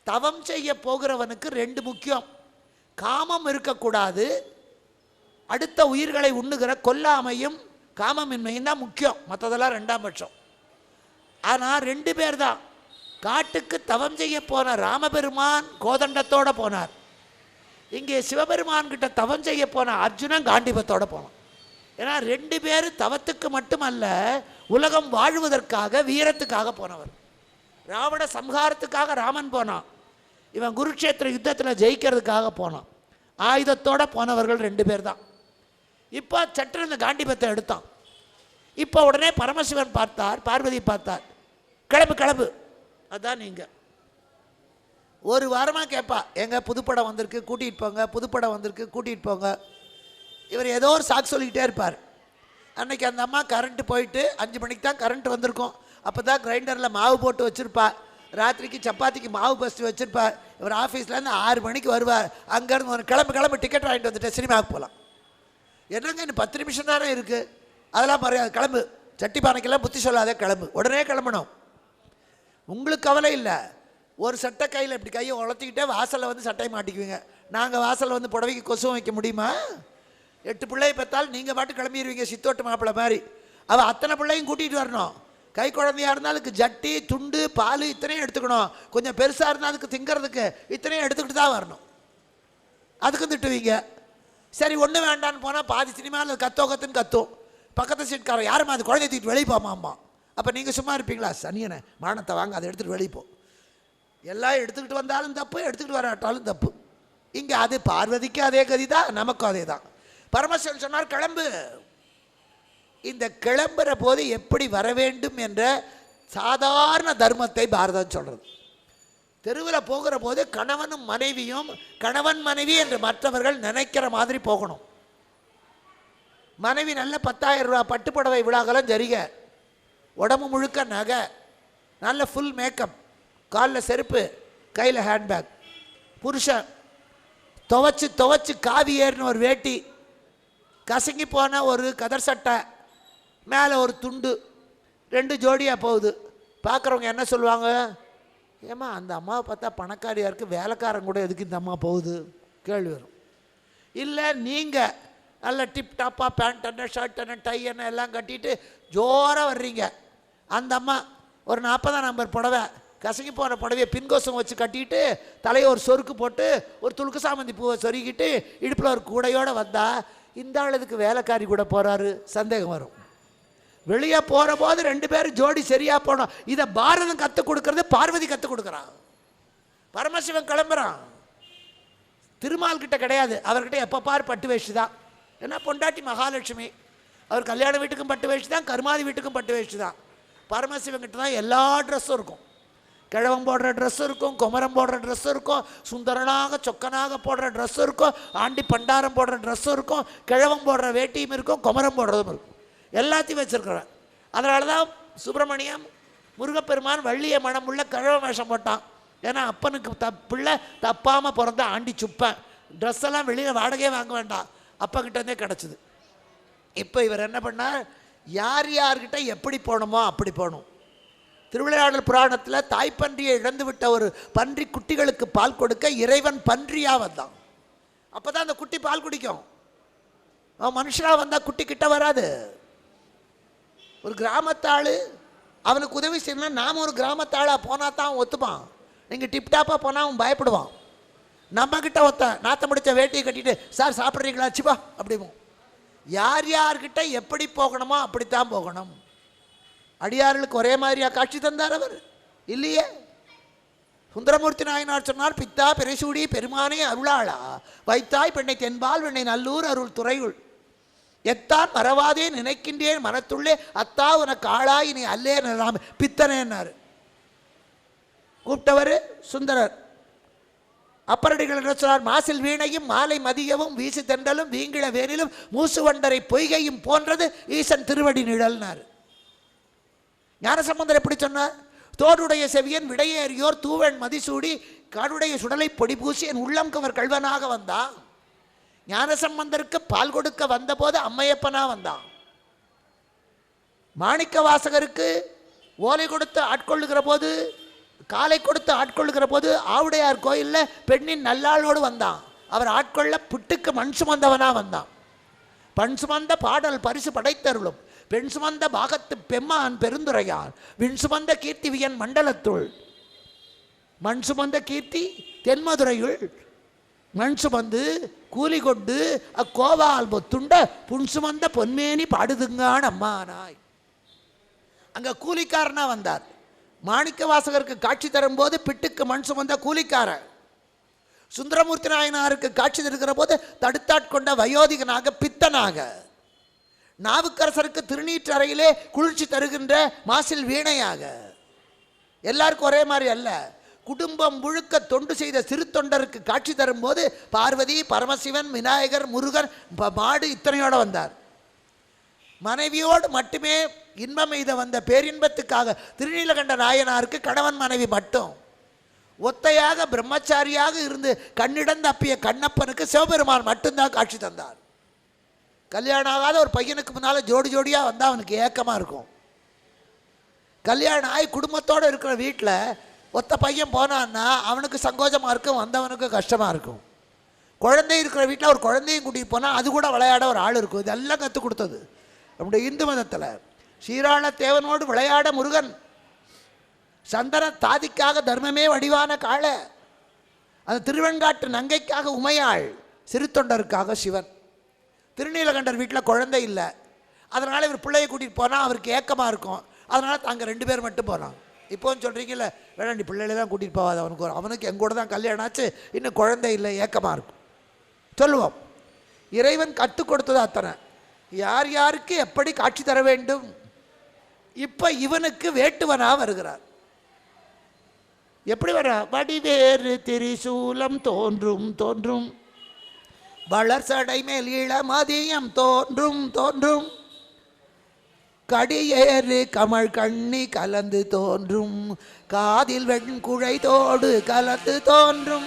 தவம் செய்ய போகிறவனுக்கு ரெண்டு முக்கியம். காமம் இருக்கக்கூடாது, அடுத்த உயிர்களை உண்ணுகிற கொல்லாமையும் காமமின்மையும் தான் முக்கியம், மற்றதெல்லாம் ரெண்டாம் பட்சம். ஆனால் ரெண்டு பேர் தான். காட்டுக்கு தவம் செய்ய போன ராமபெருமான் கோதண்டத்தோடு போனார். இங்கே சிவபெருமான் கிட்ட தவம் செய்ய போன அர்ஜுனன் காண்டிபத்தோடு போனான். ஏன்னா ரெண்டு பேர் தவத்துக்கு மட்டுமல்ல, உலகம் வாழ்வதற்காக வீரத்துக்காக போனவர். ராவண சம்ஹாரத்துக்காக ராமன் போனான், இவன் குருக்ஷேத்திர யுத்தத்தில் ஜெயிக்கிறதுக்காக போனான். ஆயுதத்தோடு போனவர்கள் ரெண்டு பேர் தான். இப்போ சற்று இந்த காண்டிபத்தை எடுத்தான். இப்போ உடனே பரமசிவன் பார்த்தார், பார்வதி பார்த்தார், கிளம்பு கிளம்பு. அதான் நீங்கள் ஒரு வாரமாக கேட்பா, எங்கள் புதுப்படம் வந்திருக்கு கூட்டிகிட்டு போங்க, புதுப்படம் வந்திருக்கு கூட்டிகிட்டு போங்க. இவர் ஏதோ ஒரு சாக்கு சொல்லிக்கிட்டே இருப்பார். அன்றைக்கி அந்த அம்மா கரண்ட்டு போயிட்டு 5 மணிக்கு தான் கரண்ட் வந்திருக்கும். அப்போ தான் கிரைண்டரில் மாவு போட்டு வச்சுருப்பா, ராத்திரிக்கு சப்பாத்திக்கு மாவு பஸ்ட்டு வச்சுருப்பா. இவர் ஆஃபீஸ்லேருந்து 6 மணிக்கு வருவார். அங்கேருந்து ஒரு கிளம்பு டிக்கெட் வாங்கிட்டு வந்துட்டு சினிமாவுக்கு போகலாம். என்னங்க இன்னும் 10 நிமிஷம் தானே இருக்குது, அதெல்லாம் மறையாது, கிளம்பு, சட்டி பானைக்கெல்லாம் புத்தி சொல்லாதே, கிளம்பு, உடனே கிளம்பணும். உங்களுக்கு கவலை இல்லை. ஒரு சட்டை கையில் இப்படி கையை உளர்த்திக்கிட்டே வாசலில் வந்து சட்டையை மாட்டிக்குவீங்க. நாங்கள் வாசலில் வந்து புடவைக்கு கொசுவும் வைக்க முடியுமா? 8 பிள்ளையை பெற்றால் நீங்கள் பாட்டு கிளம்பிடுவீங்க, சித்தோட்டு மாப்பிள்ளை மாதிரி. அவள் அத்தனை பிள்ளையும் கூட்டிகிட்டு வரணும். கை குழந்தையாக இருந்தால் அதுக்கு ஜட்டி துண்டு பால் இத்தனையும் எடுத்துக்கணும். கொஞ்சம் பெருசாக இருந்தால் அதுக்கு திங்கிறதுக்கு இத்தனையும் எடுத்துக்கிட்டு தான் வரணும். அதுக்கும் திட்டுவீங்க. சரி ஒன்று வேண்டான்னு போனால் பாதி சினிமாவில் கத்துன்னு கத்தும். பக்கத்து சீட்காரன் யாருமா அது குழந்தைய தூக்கிட்டு வெளியே போமாம்மா. அப்போ நீங்கள் சும்மா இருப்பீங்களா? சனியனை மானத்தை வாங்க, அதை எடுத்துகிட்டு வெளியே போ. எல்லாம் எடுத்துக்கிட்டு வந்தாலும் தப்பு, எடுத்துக்கிட்டு வராட்டாலும் தப்பு. இங்கே அது பார்வதிக்கு அதே கதி தான், நமக்கும் அதே தான். பரமசிவன் சொன்னார் கிளம்பு. இந்த கிளம்புற போது எப்படி வர வேண்டும் என்ற சாதாரண தர்மத்தை பாரதம் சொல்கிறது. தெருவில் போகிற போது கணவனும் மனைவியும் கணவன் மனைவி என்று மற்றவர்கள் நினைக்கிற மாதிரி போகணும். மனைவி நல்ல 10,000 ரூபா பட்டுப்புடவை விழாக்கெல்லாம் ஜரிக, உடம்பு முழுக்க நகை, நல்ல ஃபுல் மேக்கப், காலில் செருப்பு, கையில் ஹேண்ட்பேக். புருஷன் துவைச்சு காவி ஏறின ஒரு வேட்டி, கசங்கி போன ஒரு கதர் சட்டை, மேலே ஒரு துண்டு, 2 ஜோடியாக போகுது. பார்க்குறவங்க என்ன சொல்லுவாங்க? ஏம்மா அந்த அம்மாவை பார்த்தா பணக்காரியாக இருக்குது, வேலைக்காரன் கூட எதுக்கு இந்த அம்மா போகுது கேள்வி வரும். இல்லை நீங்கள் நல்ல டிப் டாப்பாக பேண்ட் என்ன ஷர்ட் என்ன டை என்ன எல்லாம் கட்டிட்டு ஜோராக வர்றீங்க. அந்த அம்மா ஒரு 40ஆம் நம்பர் புடவை, கசங்கி போன புடவையை பின்கோசம் வச்சு கட்டிட்டு தலையை ஒரு சொருக்கு போட்டு ஒரு துளுக்கு சாமந்தி பூவை சொருகிட்டு இடுப்பில் ஒரு கூடையோடு வந்தால் இந்த ஆளுக்கு வேலைக்காரி கூட போகிறாரு சந்தேகம் வரும். வெளியே போகிற போது 2 பேரும் ஜோடி சரியாக போனோம். இதை பாரதம் கற்றுக் கொடுக்கறது, பார்வதி கற்றுக் கொடுக்குறான். பரமசிவன் கிளம்புறான். திருமால் கிட்ட கிடையாது, அவர்கிட்ட எப்போ பார் பட்டு வேஷ்டி தான். ஏன்னா பொண்டாட்டி மகாலட்சுமி, அவர் கல்யாண வீட்டுக்கும் பட்டு வேஷ்டி தான், கருமாதி வீட்டுக்கும் பட்டு வேஷ்டி தான். பரமசிவன் கிட்ட தான் எல்லா ட்ரெஸ்ஸும் இருக்கும். கிழவன் போடுற ட்ரெஸ் இருக்கும், குமரம் போடுற ட்ரெஸ் இருக்கும், சுந்தரனாக சொக்கனாக போடுற ட்ரெஸ் இருக்கும், ஆண்டி பண்டாரம் போடுற ட்ரெஸ்ஸும் இருக்கும், கிழவன் போடுற வேட்டியும் இருக்கும், குமரம் போடுறதும் இருக்கும், எல்லாத்தையும் வச்சுருக்கிறேன். அதனால தான் சுப்பிரமணியம் முருகப்பெருமான் வள்ளிய மனமுள்ள கிழவ வேஷம் போட்டான். ஏன்னா அப்பனுக்கு பிள்ளை தப்பாமல் பிறந்த ஆண்டி சுப்பேன். ட்ரெஸ் எல்லாம் வெளியில் வாடகையே வாங்க வேண்டாம், அப்பங்கிட்டே கிடச்சிது. இப்போ இவர் என்ன பண்ணார்? யார் யார்கிட்ட எப்படி போகணுமோ அப்படி போகணும். திருவிளையாடல் புராணத்தில் தாய்ப்பன்றியை இழந்து விட்ட ஒரு பன்றி குட்டிகளுக்கு பால் கொடுக்க இறைவன் பன்றியாக வந்தான். அப்போ தான் அந்த குட்டி பால் குடிக்கும். அவன் மனுஷனாக வந்தால் குட்டி கிட்ட வராது. ஒரு கிராமத்தாள் அவனுக்கு உதவி செய்யணும்னா நாம் ஒரு கிராமத்தாளாக போனால் தான் அவன் ஒத்துப்பான். நீங்கள் டிப்டாப்பாக போனால் அவன் பயப்படுவான். நம்மக்கிட்ட நாற்றம் முடித்த வேட்டியை கட்டிட்டு சார் சாப்பிட்றீங்களா சிப்பா அப்படிவோம். யார் யார்கிட்ட எப்படி போகணுமோ அப்படித்தான் போகணும். அடியார்களுக்கு ஒரே மாதிரியா காட்சி தந்தார் அவர்? இல்லையே. சுந்தரமூர்த்தி நாயனார் சொன்னார், பித்தா பிறைசூடி பெருமானே அருளாளா வைத்தாய் பெண்ணை தென்பால் வெண்ணை நல்லூர் அருள் துறையுள் எத்தான் மறவாதே நினைக்கின்றேன் மனத்துள்ளே அத்தா உனக்கு ஆளாய் நீ அல்லே நாம் பித்தனேன்னாரு. கூப்பிட்டவர் சுந்தரர். அப்பரடிகள் என்ன சொன்னார்? மாசில் வீணையும் மாலை மதியவும் வீசு தெண்டலும் வீங்கிட வேனிலும் மூசு வண்டரை பொய்கையும் போன்றது ஈசன் திருவடி நிழல்னார். ஞானசம்பந்தர் எப்படி சொன்னார்? தோடுடைய செவியன் விடையேறியோர் தூவன் மதிசூடி காடுடைய சுடலை பொடி பூசி என் உள்ளம் கவர் கல்வனாக வந்தான். ஞானசம்பந்தருக்கு பால் கொடுக்க வந்த போது அம்மையப்பனா வந்தான். மாணிக்க வாசகருக்கு ஓலை கொடுத்து ஆட்கொள்ளுகிற போது காலை கொடுத்து ஆட்கொள்ளுகிற போது ஆவுடையார் கோயிலில் பெண்ணின் நல்லாளோடு வந்தான். அவர் ஆட்கொள்ள புட்டுக்கு மண் சுமந்தவனாக வந்தான். பண் சுமந்த பாடல் பரிசு படைத்தருளும் பெண் சுமந்த பாகத்து பெம்மான் பெருந்துரையார் விண் சுமந்த கீர்த்திவியன் மண்டலத்துள் மண் சுமந்த கீர்த்தி தென்மதுரையுள் மண் சுமந்து கூலி கொண்டு அக்கோவால் பொத்துண்ட புன் சுமந்த பொன்மேனி பாடுதுங்கான் அம்மானாய். அங்கே கூலிக்காரனா வந்தார். மாணிக்க வாசகருக்கு காட்சி தரும்போது பிட்டுக்கு மண் சுமந்த கூலிக்காரன். சுந்தரமூர்த்தி நாயனாருக்கு காட்சி தருகிற போது தடுத்தாட்கொண்ட வயோதிகனாக பித்தனாக. நாவுக்கரசருக்கு திருநீற்றறையிலே குளிர்ச்சி தருகின்ற மாசில் வீணையாக. எல்லாருக்கும் ஒரே மாதிரி அல்ல. குடும்பம் முழுக்க தொண்டு செய்த சிறு தொண்டருக்கு காட்சி தரும்போது பார்வதி, பரமசிவன், விநாயகர், முருகன், மாடு இத்தனையோடு வந்தார். மனைவியோடு மட்டுமே இன்பம் எய்த வந்த பேரின்பத்துக்காக திருநீலகண்ட நாயனாருக்கு கணவன் மனைவி மட்டும். ஒத்தையாக பிரம்மச்சாரியாக இருந்து கண்ணிடம் தப்பிய கண்ணப்பனுக்கு சிவபெருமான் மட்டும்தான் காட்சி தந்தார். கல்யாணம் ஆகாத ஒரு பையனுக்கு முன்னால் ஜோடி ஜோடியாக வந்தால் அவனுக்கு ஏக்கமாக இருக்கும். கல்யாணம் ஆகி குடும்பத்தோடு இருக்கிற வீட்டில் ஒத்த பையன் போனான்னா அவனுக்கு சங்கோஜமாக இருக்கும், வந்தவனுக்கு கஷ்டமாக இருக்கும். குழந்தை இருக்கிற வீட்டில் ஒரு குழந்தையும் கூட்டிகிட்டு போனால் அது கூட விளையாட ஒரு ஆள் இருக்கும். இதெல்லாம் கற்றுக் கொடுத்தது நம்முடைய இந்து மதத்தில். ஸ்ரீராள தேவனோடு விளையாட முருகன், சந்தன தாதிக்காக தர்மமே வடிவான காள, அந்த திருவெண்காட்டு நங்கைக்காக உமையாள், சிறு தொண்டருக்காக சிவன். திருநீலகண்டர் வீட்டில் குழந்தை இல்லை, அதனால் இவர் பிள்ளையை கூட்டிகிட்டு போனால் அவருக்கு ஏக்கமாக இருக்கும். அதனால் தாங்க 2 பேர் மட்டும் போகிறான். இப்போன்னு சொல்கிறீங்கல்ல, வேணாண்டி பிள்ளைகளை தான் கூட்டிகிட்டு போகாது, அவனுக்கு எங்கூட தான் கல்யாணம் ஆச்சு, இன்னும் குழந்தை இல்லை, ஏக்கமாக இருக்கும் சொல்லுவோம். இறைவன் கற்றுக் கொடுத்தது அத்தனை. யார் யாருக்கு எப்படி காட்சி தர வேண்டும். இப்போ இவனுக்கு வேட்டுவனாக வருகிறார். எப்படி வர? வடிவேறு திரிசூலம் தோன்றும் தோன்றும் வளர் சடை மேல் இளமதியம் தோன்றும் தோன்றும் கடியேறு கமழ் கண்ணி கலந்து தோன்றும் காதில் வெண்குழை தோடு கலந்து தோன்றும்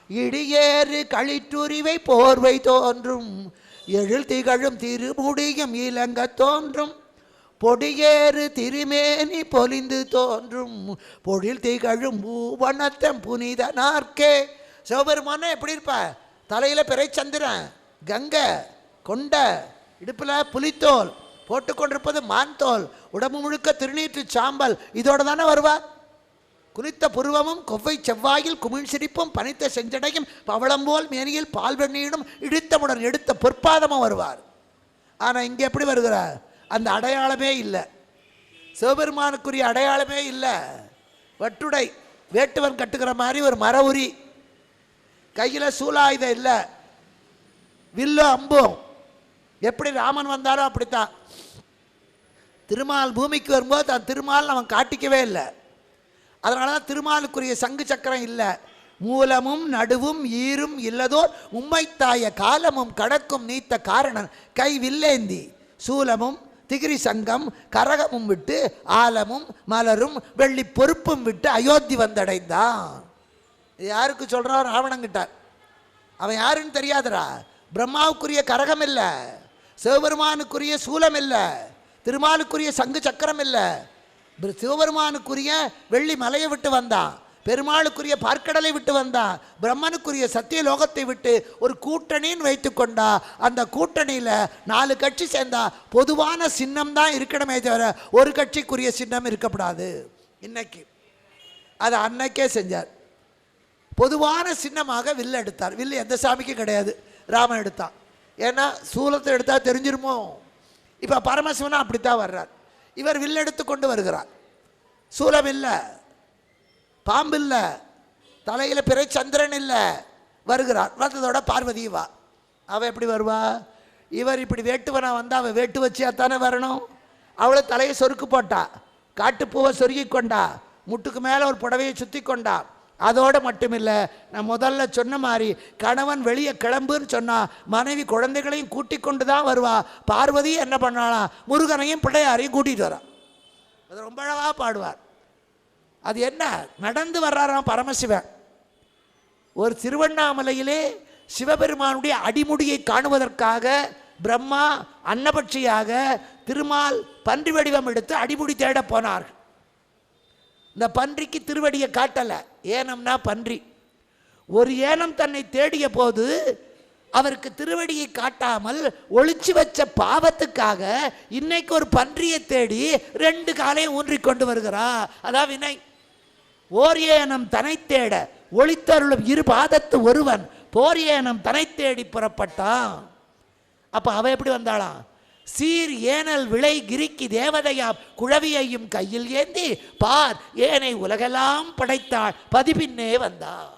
இடியேறு களிற்றுரிவை போர்வை தோன்றும் எழில் திகழும் திருமுடியும் இலங்க தோன்றும் பொடியேறு திருமேனி பொலிந்து தோன்றும் பொழில் திகழும் பூவனத்தம் புனிதனார்க்கே. சிவபெருமானே எப்படி இருப்ப? தலையில் பிறைச்சந்திரன், கங்கை, கொண்டை, இடுப்பில் புலித்தோல், போட்டுக்கொண்டிருப்பது மான் தோல், உடம்பு முழுக்க திருநீற்று சாம்பல், இதோடு தானே வருவார். குனித்த புருவமும் கொவ்வை செவ்வாயில் குமிழ் சிரிப்பும் பனித்த செஞ்சடையும் பவளம்போல் மேனியில் பால் வெண்ணீடும் இடித்தமுடன் எடுத்த பொற்பாதமும் வருவார். ஆனால் இங்கே எப்படி வருகிறார்? அந்த அடையாளமே இல்லை. சிவபெருமானுக்குரிய அடையாளமே இல்லை. வட்டுடை, வேட்டுவன் கட்டுக்கிற மாதிரி ஒரு மர உரி, கையில் சூலாயுதம் இல்லை, வில்லோ அம்பும். எப்படி ராமன் வந்தாரோ அப்படித்தான். திருமால் பூமிக்கு வரும்போது தான் திருமால் அவன் காட்டிக்கவே இல்லை. அதனால தான் திருமாலுக்குரிய சங்கு சக்கரம் இல்லை. மூலமும் நடுவும் ஈரும் இல்லதோர் உம்மைத்தாய காலமும் கடக்கும் நீத்த காரணன் கை வில்லேந்தி சூலமும் திகிரி சங்கம் கரகமும் விட்டு ஆலமும் மலரும் வெள்ளி பொறுப்பும் விட்டு அயோத்தி வந்தடைந்தான். யாருக்கு சொல்கிறான்? ராவணங்கிட்ட. அவன் யாருன்னு தெரியாதுரா. பிரம்மாவுக்குரிய கரகம் இல்லை, சிவபெருமானுக்குரிய சூலம் இல்லை, திருமாலுக்குரிய சங்கு சக்கரம் இல்லை. சிவபெருமானுக்குரிய வெள்ளி மலையை விட்டு வந்தான், பெருமாளுக்குரிய பார்க்கடலை விட்டு வந்தான், பிரம்மனுக்குரிய சத்திய லோகத்தை விட்டு ஒரு கூட்டணின்னு வைத்து கொண்டா. அந்த கூட்டணியில் 4 கட்சி சேர்ந்தா பொதுவான சின்னம் தான் இருக்கணுமே தவிர ஒரு கட்சிக்குரிய சின்னம் இருக்கக்கூடாது. இன்னைக்கு அதை அன்னைக்கே செஞ்சார். பொதுவான சின்னமாக வில்லு எடுத்தார். வில்லு எந்த சாமிக்கும் கிடையாது, ராமன் எடுத்தான். ஏன்னா சூலத்தை எடுத்தால் தெரிஞ்சிருமோ. இப்போ பரமசிவனா அப்படித்தான் வர்றார். இவர் வில்லு எடுத்து கொண்டு வருகிறார். சூலம் இல்லை, பாம்பு இல்லை, தலையில் பிறை சந்திரன் இல்லை, வருகிறார். வந்ததோட பார்வதி வா. அவள் எப்படி வருவா? இவர் இப்படி வேட்டுவனா வந்தால் அவள் வேட்டு வச்சியாத்தானே வரணும். அவளை தலையை சொருக்கு போட்டா, காட்டுப்பூவை சொருகி கொண்டா, முட்டுக்கு மேலே ஒரு புடவையை சுற்றி கொண்டா. அதோடு மட்டுமில்லை, நான் முதல்ல சொன்ன மாதிரி கணவன் வெளியே கிளம்புன்னு சொன்னால் மனைவி குழந்தைகளையும் கூட்டி கொண்டு தான் வருவா. பார்வதி என்ன பண்ணாலாம்? முருகனையும் பிள்ளையாரையும் கூட்டிகிட்டு வரா. அது ரொம்ப அழகாக பாடுவார். அது என்ன நடந்து வர்றாராம் பரமசிவன். ஒரு திருவண்ணாமலையிலே சிவபெருமானுடைய அடிமுடியை காணுவதற்காக பிரம்மா அன்னபட்சியாக திருமால் பன்றி வடிவம் எடுத்து அடிமுடி தேட போனார். இந்த பன்றிக்கு திருவடியை காட்டலை. ஏனம்னா பன்றி. ஒரு ஏனம் தன்னை தேடிய போது அவருக்கு திருவடியை காட்டாமல் ஒளிச்சு வச்ச பாவத்துக்காக இன்னைக்கு ஒரு பன்றியை தேடி 2 காலையும் ஊன்றி கொண்டு வருகிறா. அதான் வினை. ஓர் ஏனம் தனை தேட ஒளித்தருளும் 2 பாதத்து ஒருவன் போர் ஏனம் தனை தேடி புறப்பட்டான். அப்ப அவ எப்படி வந்தாளாம்? சீர் ஏனல் விளை கிரிக்கு தேவதையா குழவியையும் கையில் ஏந்தி பார் ஏனை உலகெல்லாம் படைத்தாள் பதிபின்னே வந்தாள்.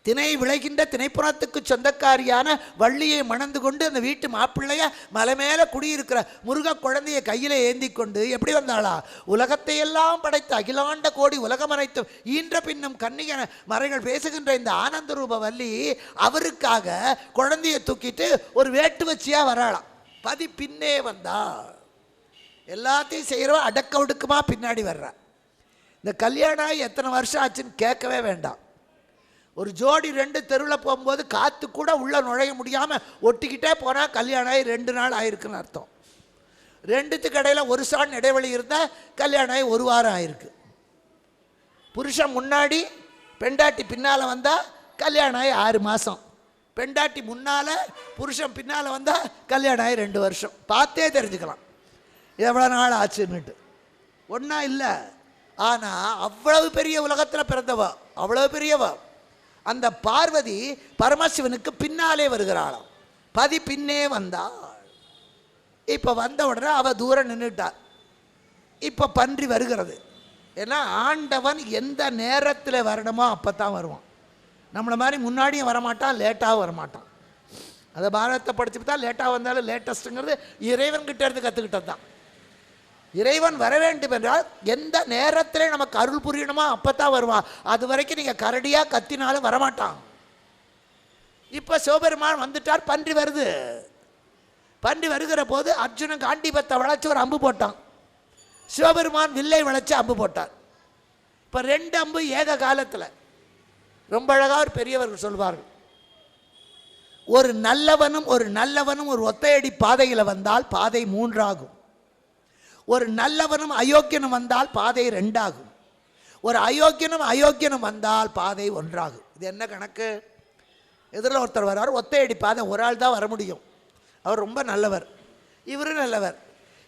திணை விளைகின்ற திணைப்புறத்துக்கு சொந்தக்காரியான வள்ளியை மணந்து கொண்டு அந்த வீட்டு மாப்பிள்ளைய மலை மேலே குடியிருக்கிற முருக குழந்தைய கையில் ஏந்தி கொண்டு எப்படி வந்தாளா? உலகத்தை எல்லாம் படைத்த அகிலாண்ட கோடி உலகம் அனைத்தும் ஈன்ற பின்னும் கன்னிகன மறைகள் பேசுகின்ற இந்த ஆனந்த ரூப வள்ளி அவருக்காக குழந்தைய தூக்கிட்டு ஒரு வேட்டு வச்சியா வராளாம். பதி பின்னே வந்தா. எல்லாத்தையும் செய்கிறவ அடக்க ஒடுக்குமா பின்னாடி வர்றா. இந்த கல்யாணம் எத்தனை வருஷம் ஆச்சுன்னு கேட்கவே வேண்டாம். ஒரு ஜோடி 2 தெருவில் போகும்போது காற்று கூட உள்ளே நுழைய முடியாமல் ஒட்டிக்கிட்டே போனால் கல்யாணம் ஆகி 2 நாள் ஆயிருக்குன்னு அர்த்தம். 2த்துக்கு இடையில் ஒரு சான் இடைவெளி இருந்தால் கல்யாணம் ஆகி 1 வாரம் ஆயிருக்கு. புருஷன் முன்னாடி பெண்டாட்டி பின்னால் வந்தால் கல்யாணம் ஆகி 6 மாதம். பெண்டாட்டி முன்னால் புருஷன் பின்னால் வந்தால் கல்யாணம் ஆகி 2 வருஷம். பார்த்தே தெரிஞ்சுக்கலாம் எவ்வளோ நாள் ஆச்சுன்னுட்டு. ஒன்றா இல்லை. ஆனால் அவ்வளவு பெரிய உலகத்தில் பிறந்தவா, அவ்வளவு பெரியவா. அந்த பார்வதி பரமசிவனுக்கு பின்னாலே வருகிறாளாம். பதி பின்னே வந்தாள். இப்போ வந்த உடனே அவ தூரம் நின்றுட்டாள். இப்போ பன்றி வருகிறது. ஏன்னா ஆண்டவன் எந்த நேரத்தில் வரணுமோ அப்போ தான் வருவான். நம்மளை மாதிரி முன்னாடியும் வரமாட்டான், லேட்டாகவும் வரமாட்டான். அதை பாரதத்தை படிச்சு பார்த்தா லேட்டாக வந்தாலும் லேட்டஸ்ட்டுங்கிறது இறைவன்கிட்ட இருந்து கற்றுக்கிட்டது தான். இறைவன் வர வேண்டும் என்றால் எந்த நேரத்தில் நமக்கு அருள் புரியணுமோ அப்போ தான் வருவான். அது வரைக்கும் நீங்கள் கரடியாக கத்தினாலும் வரமாட்டான். இப்போ சிவபெருமான் வந்துட்டார். பன்றி வருது. பன்றி வருகிற போது அர்ஜுனன் காண்டீபத்தை வளைச்சி ஒரு அம்பு போட்டான். சிவபெருமான் வில்லை வளைச்சி அம்பு போட்டார். இப்போ 2 அம்பு ஏக காலத்தில். ரொம்ப அழகாக ஒரு பெரியவர்கள் சொல்வார்கள், ஒரு நல்லவனும் ஒரு ஒத்தையடி பாதையில் வந்தால் பாதை 3 ஆகும். ஒரு நல்லவனும் அயோக்கியனும் வந்தால் பாதை 2 ஆகும். ஒரு அயோக்கியனும் வந்தால் பாதை 1 ஆகும். இது என்ன கணக்கு? எதிரில் ஒருத்தர் வர்றார், ஒத்தையடி பாதை, ஒரு ஆள் தான் வர முடியும். அவர் ரொம்ப நல்லவர், இவரும் நல்லவர்.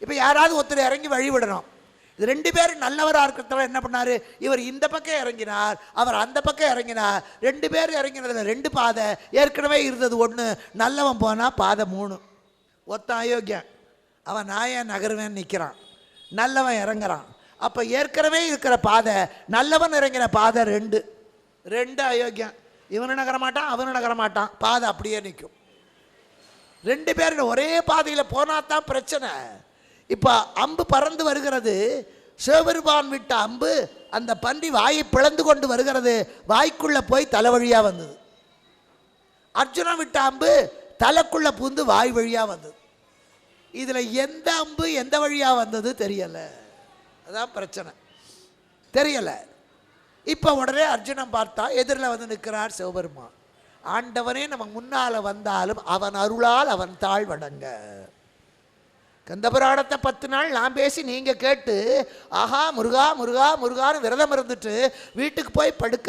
இப்போ யாராவது ஒருத்தர் இறங்கி வழிவிடணும். இது 2 பேரும் நல்லவராக இருக்கிறதால என்ன பண்ணார்? இவர் இந்த பக்கம் இறங்கினார், அவர் அந்த பக்கம் இறங்கினார். 2 பேர் இறங்கினதில் 2 பாதை. ஏற்கனவே இருந்தது 1. நல்லவன் போனால் பாதை 3. ஒருத்தன் அயோக்கியன், அவன் நாயன் நகருவேன் நிற்கிறான். நல்லவன் இறங்குறான். அப்போ ஏற்கனவே இருக்கிற பாதை, நல்லவன் இறங்கின பாதை 2 அயோக்கியம். இவனு நகரமாட்டான், அவனு நகரமாட்டான். பாதை அப்படியே நிற்கும். 2 பேர் ஒரே பாதையில் போனால் தான் பிரச்சனை. இப்போ அம்பு பறந்து வருகிறது. சிவபெருமான் விட்ட அம்பு அந்த பன்றி வாயை பிளந்து கொண்டு வருகிறது. வாய்க்குள்ளே போய் தலை வழியாக வந்தது. அர்ஜுனன் விட்ட அம்பு தலைக்குள்ளே பூந்து வாய் வழியாக வந்தது. இதில் எந்த அம்பு எந்த வழியாக வந்தது தெரியலை. அதான் பிரச்சனை, தெரியலை. இப்போ உடனே அர்ஜுனன் பார்த்தா எதிரில் வந்து நிற்கிறார் சிவபெருமான். ஆண்டவனே நம்ம முன்னால் வந்தாலும் அவன் அருளால் அவன் தாழ் வணங்க. கந்தபுராணத்தை 10 நாள் நான் பேசி நீங்கள் கேட்டு ஆஹா முருகா முருகா முருகான்னு விரதம் இருந்துட்டு வீட்டுக்கு போய் படுக்க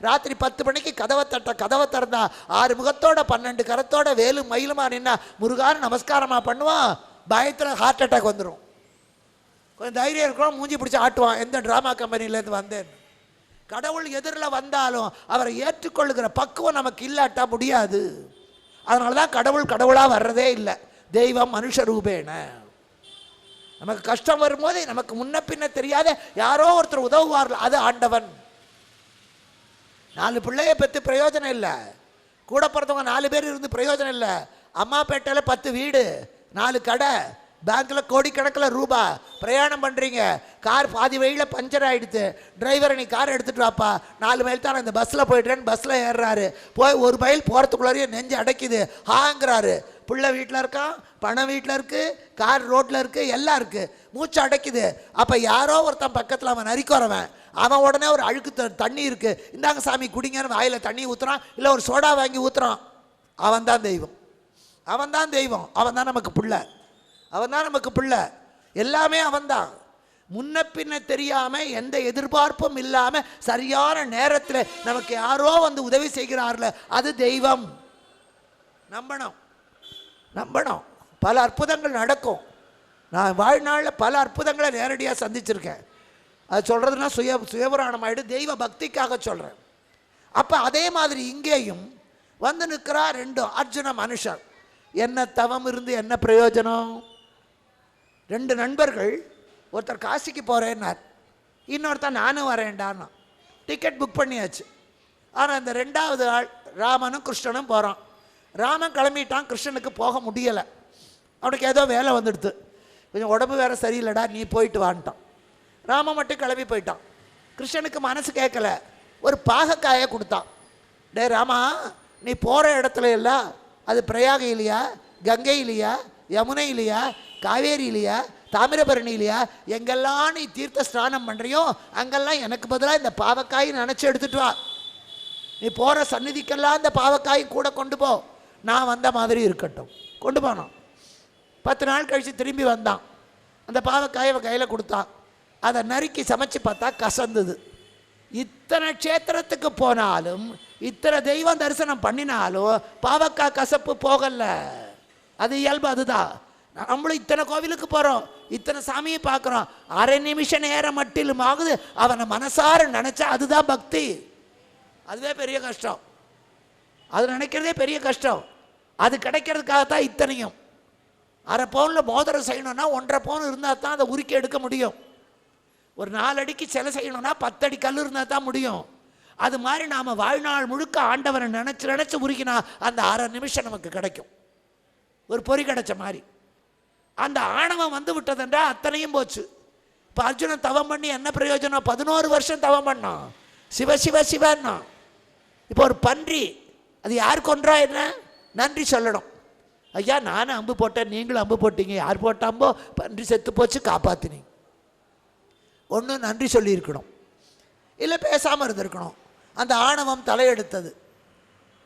ராத்திரி 10 மணிக்கு கதவை திறந்தா 6 முகத்தோட 12 கரத்தோட வேலும் மயிலுமா நின்னா முருகான்னு நமஸ்காரமாக பண்ணுவான். பயத்தில் ஹார்ட் அட்டாக் வந்துடும். கொஞ்சம் தைரியம் இருக்கிறோம், மூஞ்சி பிடிச்சி ஆட்டுவான். எந்த ட்ராமா கம்பெனிலேருந்து வந்தேன். கடவுள் எதிரில் வந்தாலும் அவரை ஏற்றுக்கொள்ளுகிற பக்குவம் நமக்கு இல்லாட்டா முடியாது. அதனால தான் கடவுளாக வர்றதே இல்லை. தெய்வம் மனுஷ ரூபேன. நமக்கு கஷ்டம் வரும்போது நமக்கு முன்ன பின்ன தெரியாத யாரோ ஒருத்தர் உதவுவார்கள், அது ஆண்டவன். 4 பிள்ளைய பெற்று பிரயோஜனம் இல்லை, கூட பிறந்தவங்க 4 பேர் இருந்து பிரயோஜனம் இல்லை. அம்மாப்பேட்டையில் 10 வீடு, 4 கடை, பேங்க்கில் கோடிக்கணக்கில் ரூபா, பிரயாணம் பண்ணுறீங்க, கார் பாதி வழியில் பஞ்சர் ஆகிடுது. டிரைவரை நீ கார் எடுத்துகிட்டு வாப்பா, 4 மைல் தான் இந்த பஸ்ஸில் போய்ட்டுறேன்னு பஸ்ஸில் ஏறுறாரு. போய் 1 மைல் போகிறதுக்குள்ளாரையே நெஞ்சு அடைக்குது, ஹாங்கிறாரு. பிள்ளை வீட்டில் இருக்கான், பணம் வீட்டில் இருக்குது, கார் ரோட்டில் இருக்குது, எல்லாம் இருக்குது, மூச்சு அடைக்குது. அப்போ யாரோ ஒருத்தன் பக்கத்தில் அவன் நரிக்குறவன், அவன் உடனே ஒரு அழுக்கு தண்ணி இருக்குது, இந்தாங்க சாமி குடிங்கன்னு வாயில் தண்ணி ஊற்றுறான், இல்லை ஒரு சோடா வாங்கி ஊற்றுறான். அவன் தான் தெய்வம், அவன் தான் தெய்வம், அவன் தான் நமக்கு பிள்ளை, அவன் தான் நமக்கு பிள்ளை, எல்லாமே அவன்தான். முன்ன பின்ன தெரியாம எந்த எதிர்பார்ப்பும் இல்லாம சரியான நேரத்தில் நமக்கு யாரோ வந்து உதவி செய்கிறார்ல, அது தெய்வம். நம்பணும் நம்பணும். பல அற்புதங்கள் நடக்கும். நான் வாழ்நாளில் பல அற்புதங்களை நேரடியாக சந்திச்சிருக்கேன். அது சொல்கிறதுனா சுயபுராணம் ஆகிடும். தெய்வ பக்திக்காக சொல்கிறேன். அப்போ அதே மாதிரி இங்கேயும் வந்து நிற்கிறா ரெண்டு அர்ஜுன மனுஷர். என்ன தவம் இருந்து என்ன பிரயோஜனம்? ரெண்டு நண்பர்கள், ஒருத்தர் காசிக்கு போகிறேன்னார், இன்னொருத்தர் நானும் வரேன்டான்னா. டிக்கெட் புக் பண்ணியாச்சு. ஆனால் இந்த ரெண்டாவது ஆள் ராமனும் கிருஷ்ணனும் போகிறான். ராமன் கிளம்பிட்டான், கிருஷ்ணனுக்கு போக முடியலை. அவனுக்கு ஏதோ வேலை வந்துடுது, கொஞ்சம் உடம்பு வேறு சரியில்லைடா, நீ போயிட்டு வான்ட்டான். ராமன் மட்டும் கிளம்பி போயிட்டான். கிருஷ்ணனுக்கு மனசு கேட்கல, ஒரு பாகக்காயை கொடுத்தான். டே ராமா, நீ போகிற இடத்துல எல்லாம் அது பிரயாகை இல்லையா, கங்கை இல்லையா, யமுனை இல்லையா, காவேரி இல்லையா, தாமிரபரணி இல்லையா, எங்கெல்லாம் நீ தீர்த்த ஸ்நானம் பண்ணுறியோ அங்கெல்லாம் எனக்கு பதிலாக இந்த பாவக்காய் நினச்சி எடுத்துகிட்டு வா. நீ போகிற சந்நிதிக்கெல்லாம் இந்த பாவக்காய் கூட கொண்டு போ, நான் வந்த மாதிரி இருக்கட்டும். கொண்டு போனோம். 10 நாள் கழித்து திரும்பி வந்தான். அந்த பாவக்காயை அவன் கையில் கொடுத்தான். அதை நறுக்கி சமைச்சு பார்த்தா கசந்தது. இத்தனை க்ஷேத்திரத்துக்கு போனாலும் இத்தனை தெய்வம் தரிசனம் பண்ணினாலும் பாவக்காய் கசப்பு போகல. அது இயல்பு. அதுதான் நம்மளும் இத்தனை கோவிலுக்கு போகிறோம், இத்தனை சாமியை பார்க்குறோம், அரை நிமிஷ நேரம் மட்டிலும் ஆகுது அவனை மனசார நினச்சா அதுதான் பக்தி. அதுவே பெரிய கஷ்டம். அது நினைக்கிறதே பெரிய கஷ்டம். அது கிடைக்கிறதுக்காகத்தான் இத்தனையும். அரை பவுனில் மோதிரம் செய்யணும்னா 1.5 பவுன் இருந்தால் தான் அதை உருக்கி எடுக்க முடியும். ஒரு 4 அடிக்கு சிலை செய்யணும்னா 10 அடி கல் இருந்தால் தான் முடியும். அது மாதிரி நாம் வாழ்நாள் முழுக்க ஆண்டவரை நினச்சி உருக்கினா அந்த அரை நிமிஷம் நமக்கு கிடைக்கும். ஒரு பொறி கிடைச்ச மாதிரி. அந்த ஆணவம் வந்து விட்டதுன்றா அத்தனையும் போச்சு. இப்போ அர்ஜுனன் தவம் பண்ணி என்ன பிரயோஜனம்? 11 வருஷம் தவம் பண்ணான், சிவ சிவ சிவன்னா. இப்போ ஒரு பன்றி, அது யார் கொன்றா என்ன? நன்றி சொல்லணும். ஐயா நானும் அம்பு போட்டேன், நீங்களும் அம்பு போட்டீங்க, யார் போட்டாம்போ பன்றி செத்து போச்சு, காப்பாற்றினீங்க. ஒன்று நன்றி சொல்லியிருக்கணும், இல்லை பேசாமல் இருந்திருக்கணும். அந்த ஆணவம் தலையெடுத்தது.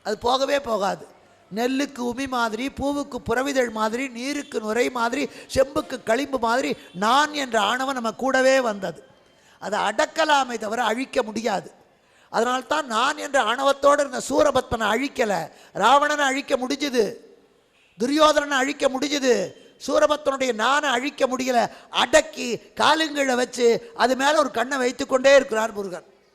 அது போகவே போகாது. நெல்லுக்கு உமி மாதிரி, பூவுக்கு புறவிதழ் மாதிரி, நீருக்கு நுரை மாதிரி, செம்புக்கு களிம்பு மாதிரி நான் என்ற ஆணவம் நம்ம கூடவே வந்தது. அதை அடக்கலாமே தவிர அழிக்க முடியாது. அதனால்தான் நான் என்ற ஆணவத்தோடு இருந்த சூரபத்மனை அழிக்கலை, ராவணனை அழிக்க முடிஞ்சுது, துரியோதனனை அழிக்க முடிஞ்சுது, சூரபத்மனுடைய நானை அழிக்க முடியல. அடக்கி காலுங்களை வச்சு அது மேலே ஒரு கண்ணை வைத்து கொண்டே இருக்கிறார் முருகன்.